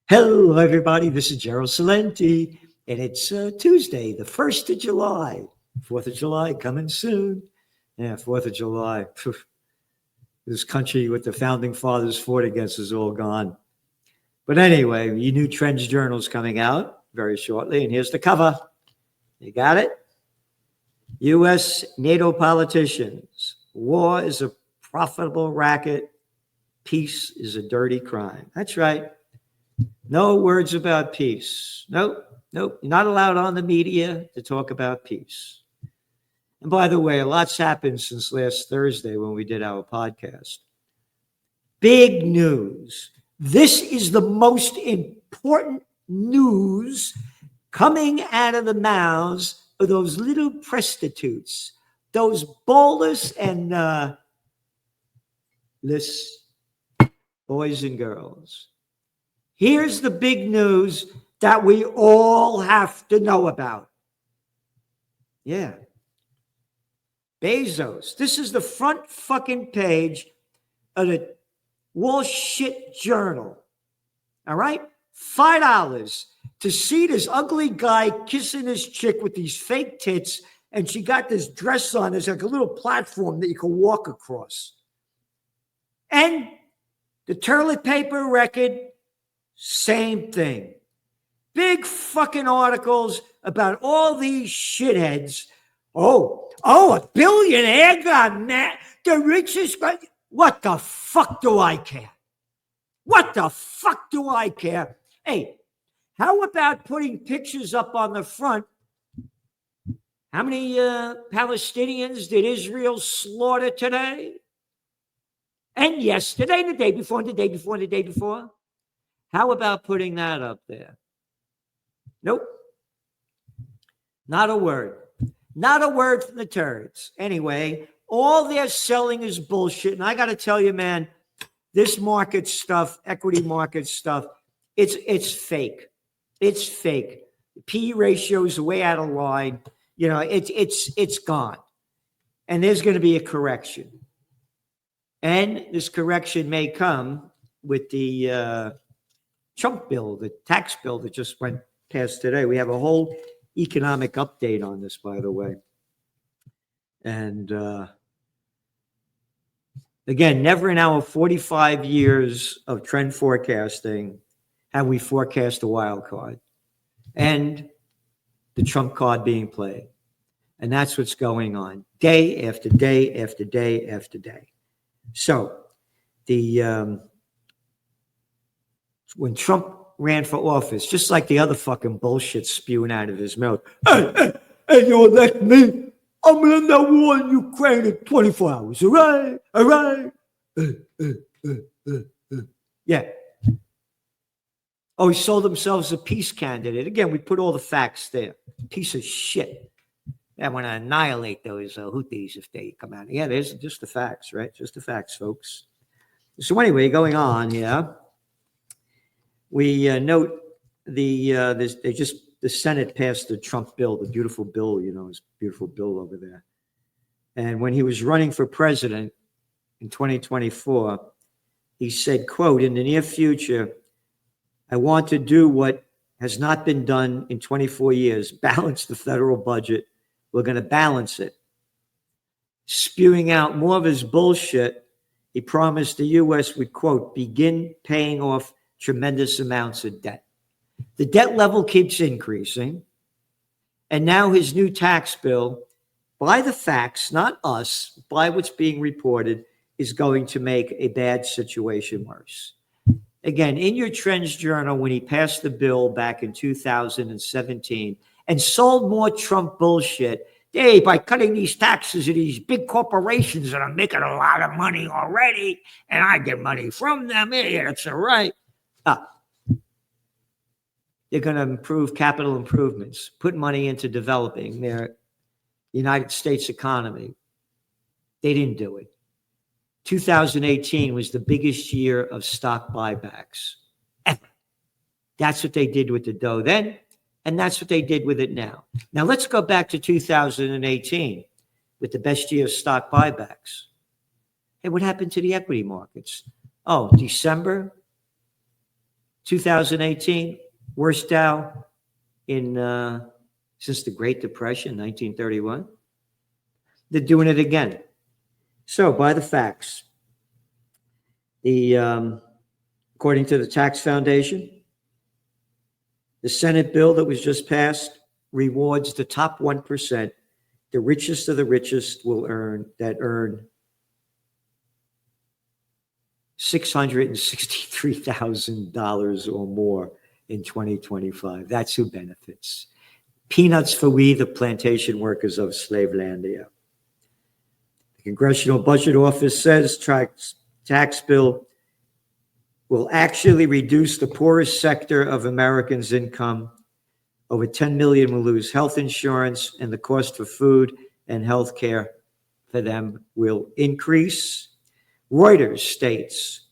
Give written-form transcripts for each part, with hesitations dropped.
Hello, everybody. This is Gerald Salenti, and it's Tuesday, the 1st of July. 4th of July coming soon. Yeah, 4th of July. Phew. This country with the founding fathers fought against is all gone. But anyway, your new Trends Journal is coming out very shortly, and here's the cover. You got it? U.S. NATO politicians. War is a profitable racket. Peace is a dirty crime. That's right. No words about peace. Nope. You're not allowed on the media to talk about peace. And by the way, a lot's happened since last Thursday when we did our podcast. Big news. This is the most important news coming out of the mouths of those little prostitutes, those ballers and boys and girls. Here's the big news that we all have to know about. Yeah. Bezos. This is the front fucking page of the Wall Shit Journal. All right? $5 to see this ugly guy kissing this chick with these fake tits, and she got this dress on. There's like a little platform that you can walk across. And the toilet paper record, same thing. Big fucking articles about all these shitheads. Oh, a billionaire got mad. The richest guy. What the fuck do I care? What the fuck do I care? Hey, how about putting pictures up on the front? How many Palestinians did Israel slaughter today? And yesterday, and the day before, and the day before, and the day before? How about putting that up there? Nope. Not a word. Not a word from the turds. Anyway, all they're selling is bullshit. And I got to tell you, man, this market stuff, equity market stuff, it's fake. It's fake. The P ratio is way out of line. You know, it's gone. And there's going to be a correction. And this correction may come with the Trump bill, the tax bill that just went past today. We have a whole economic update on this, by the way. And again, never in our 45 years of trend forecasting have we forecast a wild card and the Trump card being played. And that's what's going on day after day after day after day. So when Trump ran for office, just like the other fucking bullshit spewing out of his mouth, hey, you elect me, I'm gonna end that war in Ukraine in 24 hours, all right? Yeah. Oh, he sold himself as a peace candidate. Again, we put all the facts there. Piece of shit. I want to annihilate those Houthis if they come out. Yeah, there's just the facts, right? Just the facts, folks. So anyway, going on here, we note the Senate passed the Trump bill, the beautiful bill, you know, his beautiful bill over there. And when he was running for president in 2024, he said, quote, in the near future, I want to do what has not been done in 24 years, balance the federal budget. We're going to balance it. Spewing out more of his bullshit, he promised the U.S. would, quote, begin paying off tremendous amounts of debt. The debt level keeps increasing. And now his new tax bill, by the facts, not us, by what's being reported, is going to make a bad situation worse. Again, in your Trends Journal, when he passed the bill back in 2017 and sold more Trump bullshit, hey, by cutting these taxes to these big corporations that are making a lot of money already, and I get money from them, yeah, that's all right. They're going to improve capital improvements, put money into developing their United States economy. They didn't do it. 2018 was the biggest year of stock buybacks ever. That's what they did with the dough then, and that's what they did with it now. Now let's go back to 2018 with the best year of stock buybacks. Hey, what happened to the equity markets? Oh, December, 2018, worst Dow in since the Great Depression, 1931. They're doing it again. So, by the facts, according to the Tax Foundation, the Senate bill that was just passed rewards the top 1%. The richest of the richest will earn $663,000 or more in 2025. That's who benefits. Peanuts for we, the plantation workers of Slavelandia. The Congressional Budget Office says tax bill will actually reduce the poorest sector of Americans' income. Over 10 million will lose health insurance, and the cost for food and health care for them will increase. Reuters states,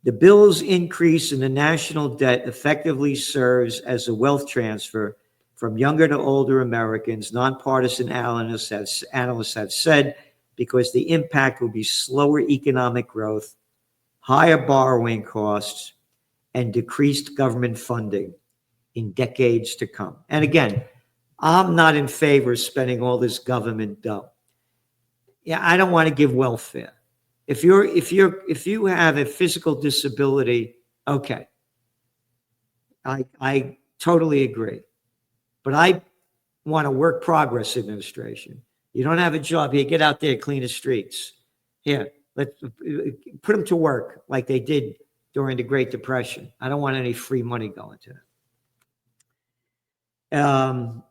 the bill's increase in the national debt effectively serves as a wealth transfer from younger to older Americans, nonpartisan analysts have said, because the impact will be slower economic growth, higher borrowing costs, and decreased government funding in decades to come. And again, I'm not in favor of spending all this government dough. Yeah, I don't want to give welfare. If you have a physical disability, okay, I totally agree. But I want a work progress administration. You don't have a job, here, get out there, clean the streets. Here, let's put them to work like they did during the Great Depression. I don't want any free money going to them.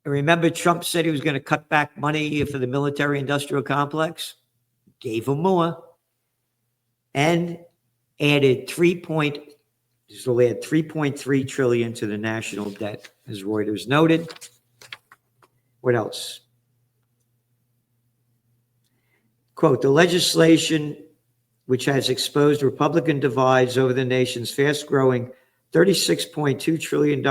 Remember, Trump said he was going to cut back money for the military-industrial complex? Gave him more. And added 3.3 trillion to the national debt, as Reuters noted. What else? Quote, the legislation, which has exposed Republican divides over the nation's fast-growing $36.2 trillion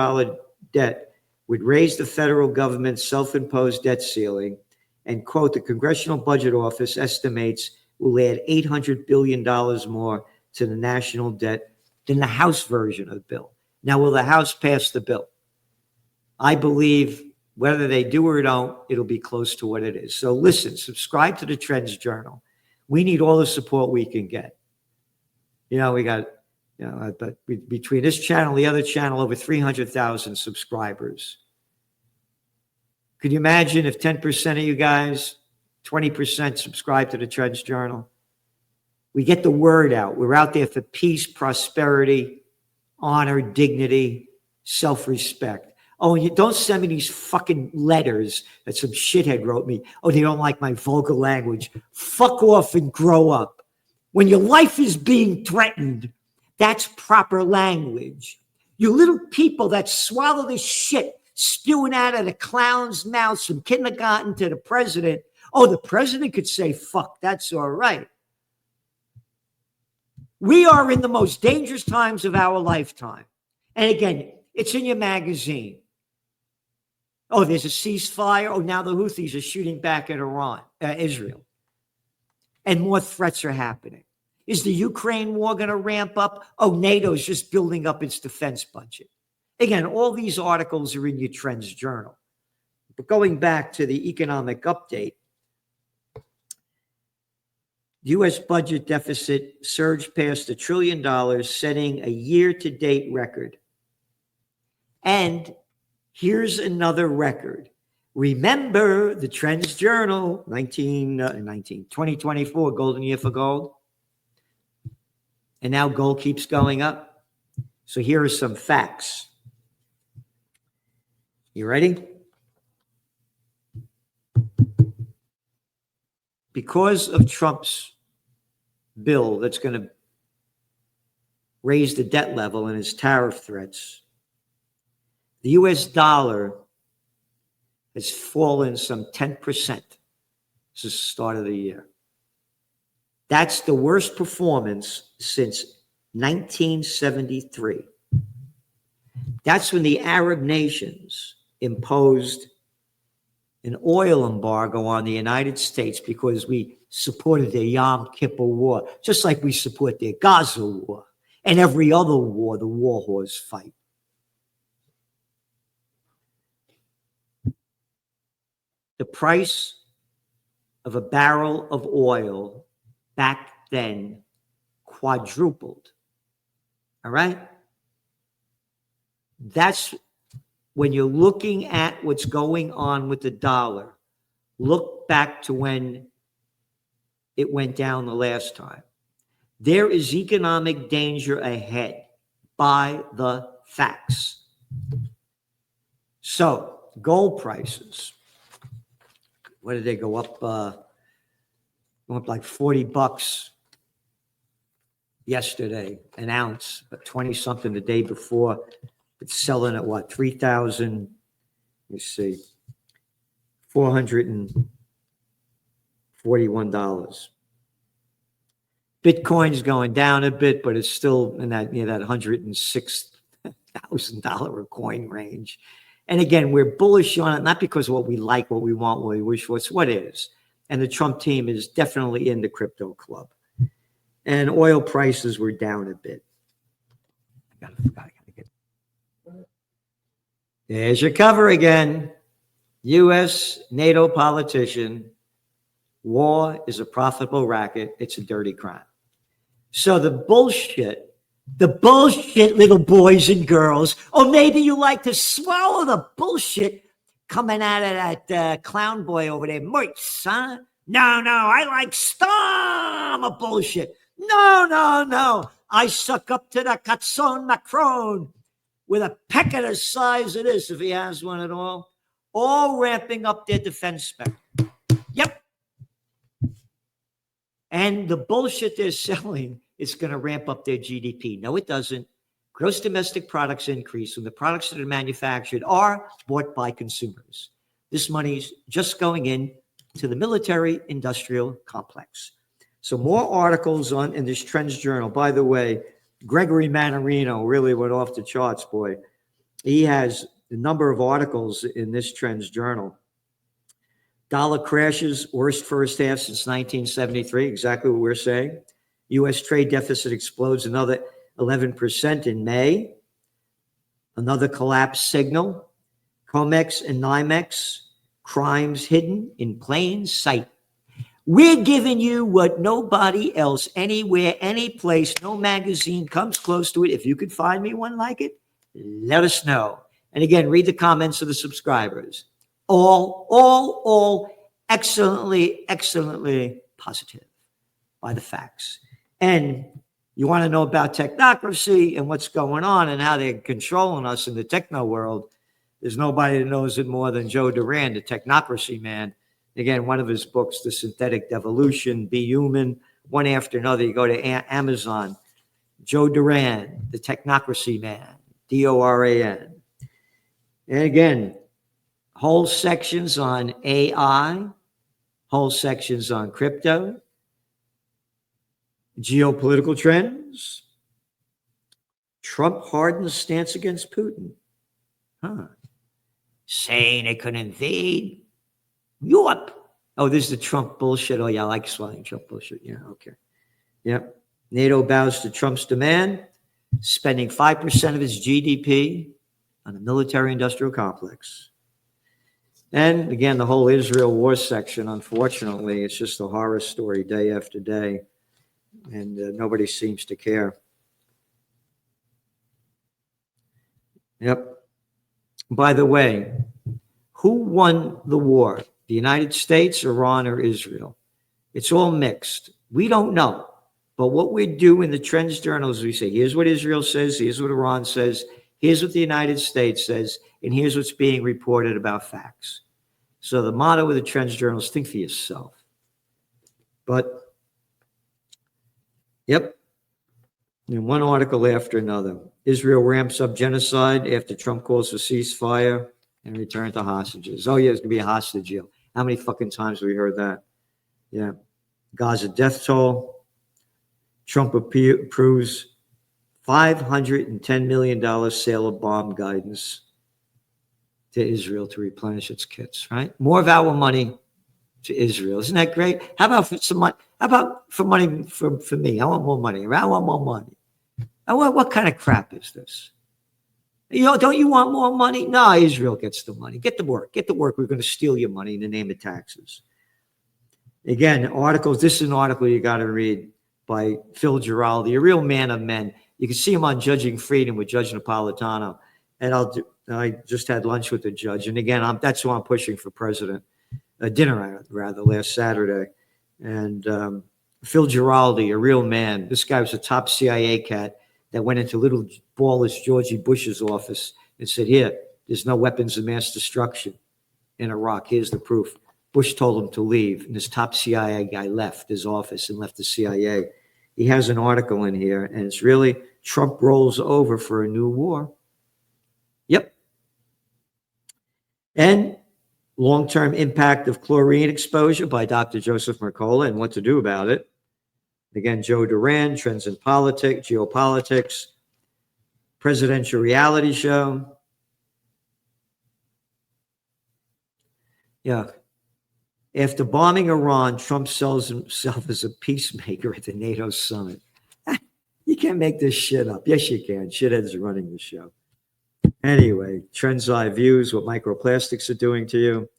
debt, would raise the federal government's self-imposed debt ceiling, and, quote, the Congressional Budget Office estimates will add $800 billion more to the national debt than the House version of the bill. Now, will the House pass the bill? I believe whether they do or don't, it'll be close to what it is. So listen, subscribe to the Trends Journal. We need all the support we can get. We got, but between this channel, the other channel, over 300,000 subscribers. Could you imagine if 10% of you guys, 20% subscribe to the Trends Journal? We get the word out. We're out there for peace, prosperity, honor, dignity, self-respect. Oh, you don't send me these fucking letters that some shithead wrote me. Oh, they don't like my vulgar language. Fuck off and grow up. When your life is being threatened, that's proper language. You little people that swallow this shit spewing out of the clown's mouths from kindergarten to the president. Oh, the president could say, fuck, that's all right. We are in the most dangerous times of our lifetime. And again, it's in your magazine. Oh, there's a ceasefire. Oh, now the Houthis are shooting back at Israel. And more threats are happening. Is the Ukraine war going to ramp up? Oh, NATO's just building up its defense budget. Again, all these articles are in your Trends Journal. But going back to the economic update, the U.S. budget deficit surged past $1 trillion, setting a year-to-date record. And here's another record. Remember the Trends Journal, 2024, golden year for gold. And now gold keeps going up. So here are some facts. You ready? Because of Trump's bill that's going to raise the debt level and his tariff threats, the U.S. dollar has fallen some 10% since the start of the year. That's the worst performance since 1973. That's when the Arab nations imposed an oil embargo on the United States because we supported their Yom Kippur war, just like we support their Gaza war. and every other war the war whores fight. The price of a barrel of oil back then quadrupled. All right? That's when you're looking at what's going on with the dollar. Look back to when it went down the last time. There is economic danger ahead by the facts. So, gold prices. What did they go up? Went up like $40 yesterday, an ounce, but 20 something the day before. It's selling at what? 3,000. Let's see, $441. Bitcoin's going down a bit, but it's still in that that $106,000 a coin range. And again, we're bullish on it, not because of what we like, what we want, what we wish for. It's what is. And the Trump team is definitely in the crypto club. And oil prices were down a bit. I gotta get. There's your cover again. U.S. Nato politician. War is a profitable racket. It's a dirty crime. So the bullshit, little boys and girls, or maybe you like to swallow the bullshit coming out of that clown boy over there, Moitz, huh? No, I like Storm bullshit. No. I suck up to the Catzon Macron with a pecker the size of this, if he has one at all ramping up their defense spec. Yep. And the bullshit they're selling is going to ramp up their GDP. No, it doesn't. Gross domestic products increase when the products that are manufactured are bought by consumers. This money's just going in to the military industrial complex. So more articles in this Trends Journal. By the way, Gregory Mannarino really went off the charts, boy. He has a number of articles in this Trends Journal. Dollar crashes, worst first half since 1973, exactly what we're saying. U.S. trade deficit explodes another 11% in May. Another collapse signal. COMEX and NYMEX, crimes hidden in plain sight. We're giving you what nobody else, anywhere, any place, no magazine comes close to it. If you could find me one like it, let us know. And again, read the comments of the subscribers. All excellently positive by the facts. And you want to know about technocracy and what's going on and how they're controlling us in the techno world. There's nobody that knows it more than Joe Duran, the technocracy man. Again, one of his books, The Synthetic Devolution, Be Human, one after another. You go to Amazon, Joe Duran, the technocracy man, DORAN. And again, whole sections on AI, whole sections on crypto, geopolitical trends, Trump hardens stance against Putin. Saying they could invade Europe. Oh, this is the Trump bullshit. Oh, yeah, I like swallowing Trump bullshit. Yeah, okay. Yep. NATO bows to Trump's demand, spending 5% of its GDP on the military-industrial complex. And again, the whole Israel war section, unfortunately, it's just a horror story day after day, and nobody seems to care. Yep. By the way, who won the war? The United States, Iran, or Israel? It's all mixed. We don't know. But what we do in the Trends Journal is we say, here's what Israel says, here's what Iran says, here's what the United States says, and here's what's being reported about facts. So the motto of the Trends Journal is think for yourself. But, yep, in one article after another, Israel ramps up genocide after Trump calls for ceasefire and return to hostages. Oh, yeah, there's going to be a hostage deal. How many fucking times have we heard that? Yeah. Gaza death toll. Trump approves $510 million sale of bomb guidance to Israel to replenish its kits, right? More of our money to Israel. Isn't that great? How about for some money? How about for money for me? I want more money. I want more money. What kind of crap is this? Don't you want more money? No, Israel gets the money. Get to work. Get to work. We're going to steal your money in the name of taxes. Again, articles. This is an article you got to read by Phil Giraldi, a real man of men. You can see him on Judging Freedom with Judge Napolitano. And I just had lunch with the judge. And again, that's who I'm pushing for president. Dinner, rather, last Saturday. And Phil Giraldi, a real man. This guy was a top CIA cat that went into little ballish Georgie Bush's office and said, here, there's no weapons of mass destruction in Iraq. Here's the proof. Bush told him to leave, and this top CIA guy left his office and left the CIA. He has an article in here, and it's really Trump rolls over for a new war. Yep. And long-term impact of chlorine exposure by Dr. Joseph Mercola and what to do about it. Again, Joe Duran, Trends in Politics, Geopolitics, Presidential Reality Show. Yeah. After bombing Iran, Trump sells himself as a peacemaker at the NATO summit. You can't make this shit up. Yes, you can. Shitheads are running the show. Anyway, Trends I Views, what microplastics are doing to you.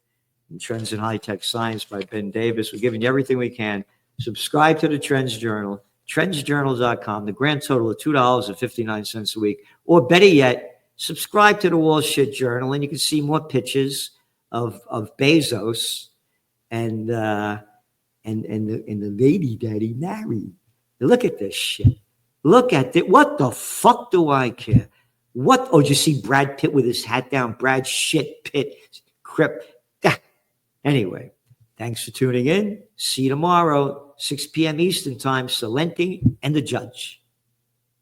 And Trends in High-Tech Science by Ben Davis. We're giving you everything we can. Subscribe to the Trends Journal, trendsjournal.com, the grand total of $2.59 a week. Or better yet, subscribe to the Wall Shit Journal, and you can see more pictures of Bezos and the lady that he married. Look at this shit. Look at it. What the fuck do I care? What? Oh, did you see Brad Pitt with his hat down? Brad shit Pitt. Crip. Anyway, thanks for tuning in. See you tomorrow, 6 p.m. Eastern Time, Salenti and the Judge.